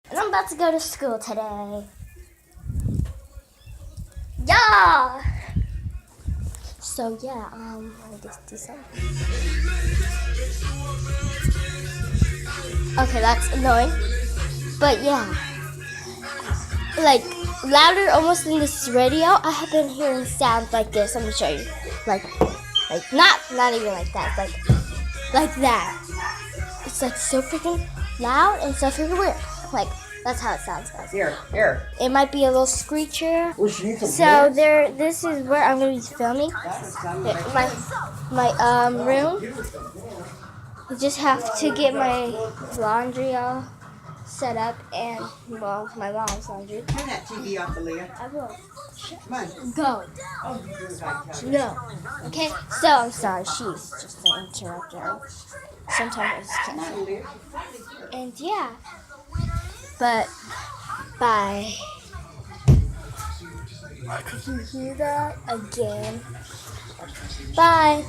And I'm about to go to school today. Yeah! So yeah, let me just do something. Okay, that's annoying. But yeah. Like louder almost than this radio, I have been hearing sounds like this. Let me show you. Like not even like that. Like that. It's like so freaking loud and so freaking weird. Like that's how it sounds, guys. Here. It might be a little screecher. Well, she needs some So pants. there, this is where I'm gonna be filming. My room. I just have to get my laundry all set up and well, my mom's laundry. Turn that TV off, Aaliyah. I will. Come on. Go. Oh, you do as I tell you. No. Okay. So I'm sorry. She's just an interrupter. Sometimes I just Come on, can't. Aaliyah. And yeah. But bye. Could you hear that again? Bye.